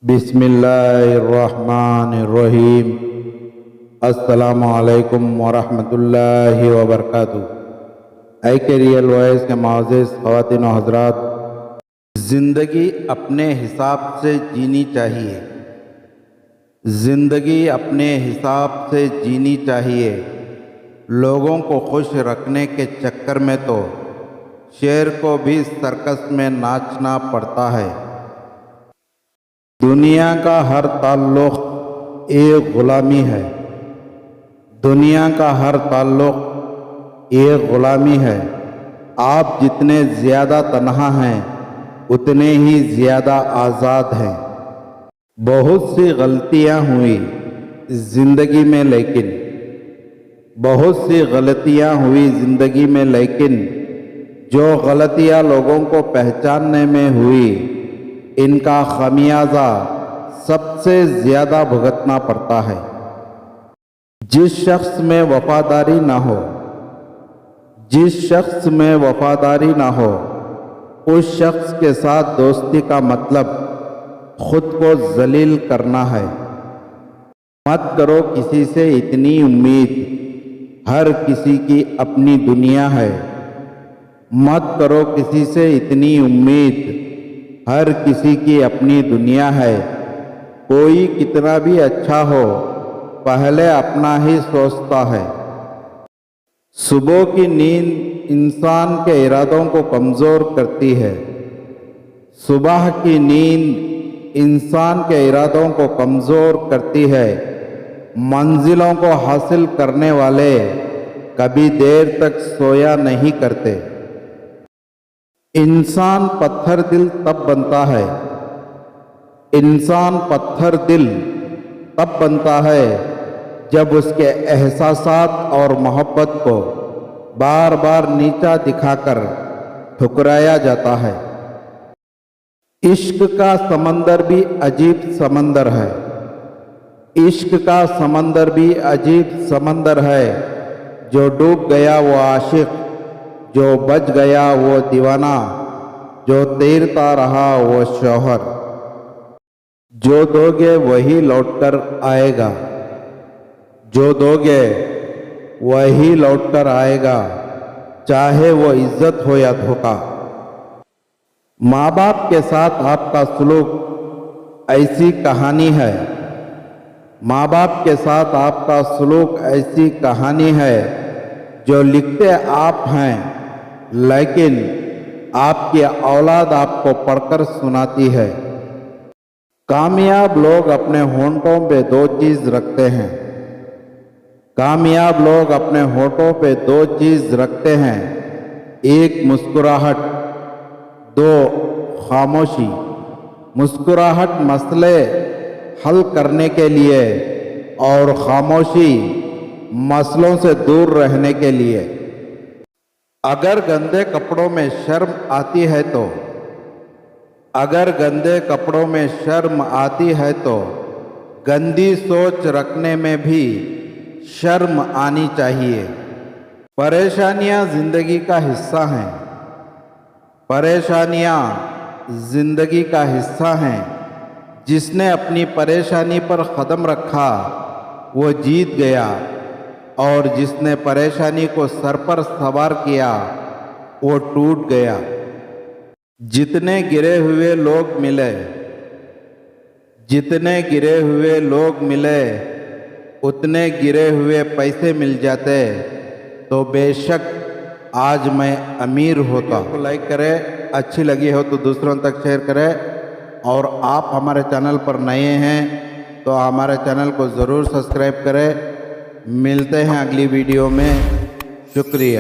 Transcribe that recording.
بسم اللہ الرحمن الرحیم۔ السلام علیکم ورحمۃ اللہ وبرکاتہ۔ اے کے ریئل وائس کے معزز خواتین و حضرات، زندگی اپنے حساب سے جینی چاہیے، زندگی اپنے حساب سے جینی چاہیے۔ لوگوں کو خوش رکھنے کے چکر میں تو شیر کو بھی سرکس میں ناچنا پڑتا ہے۔ دنیا کا ہر تعلق ایک غلامی ہے، دنیا کا ہر تعلق ایک غلامی ہے۔ آپ جتنے زیادہ تنہا ہیں اتنے ہی زیادہ آزاد ہیں۔ بہت سی غلطیاں ہوئی زندگی میں لیکن جو غلطیاں لوگوں کو پہچاننے میں ہوئی، ان کا خمیازہ سب سے زیادہ بھگتنا پڑتا ہے۔ جس شخص میں وفاداری نہ ہو اس شخص کے ساتھ دوستی کا مطلب خود کو ذلیل کرنا ہے۔ مت کرو کسی سے اتنی امید، ہر کسی کی اپنی دنیا ہے۔ مت کرو کسی سے اتنی امید، ہر کسی کی اپنی دنیا ہے۔ کوئی کتنا بھی اچھا ہو پہلے اپنا ہی سوچتا ہے۔ صبح کی نیند انسان کے ارادوں کو کمزور کرتی ہے، صبح کی نیند انسان کے ارادوں کو کمزور کرتی ہے۔ منزلوں کو حاصل کرنے والے کبھی دیر تک سویا نہیں کرتے۔ انسان پتھر دل تب بنتا ہے جب اس کے احساسات اور محبت کو بار بار نیچا دکھا کر ٹھکرایا جاتا ہے۔ عشق کا سمندر بھی عجیب سمندر ہے۔ جو ڈوب گیا وہ عاشق، جو بچ گیا وہ دیوانہ، جو تیرتا رہا وہ شوہر۔ جو دو گے وہی لوٹ کر آئے گا، چاہے وہ عزت ہو یا دھوکہ۔ ماں باپ کے ساتھ آپ کا سلوک ایسی کہانی ہے جو لکھتے آپ ہیں لیکن آپ کی اولاد آپ کو پڑھ کر سناتی ہے۔ کامیاب لوگ اپنے ہونٹوں پہ دو چیز رکھتے ہیں، ایک مسکراہٹ، دو خاموشی۔ مسکراہٹ مسئلے حل کرنے کے لیے اور خاموشی مسئلوں سے دور رہنے کے لیے۔ اگر گندے کپڑوں میں شرم آتی ہے تو گندی سوچ رکھنے میں بھی شرم آنی چاہیے۔ پریشانیاں زندگی کا حصہ ہیں۔ جس نے اپنی پریشانی پر قدم رکھا وہ جیت گیا، اور جس نے پریشانی کو سر پر سوار کیا وہ ٹوٹ گیا۔ جتنے گرے ہوئے لوگ ملے اتنے گرے ہوئے پیسے مل جاتے تو بے شک آج میں امیر ہوتا۔ لائک کرے، اچھی لگی ہو تو دوسروں تک شیئر کرے، اور آپ ہمارے چینل پر نئے ہیں تو ہمارے چینل کو ضرور سبسکرائب کرے۔ ملتے ہیں اگلی ویڈیو میں، شکریہ۔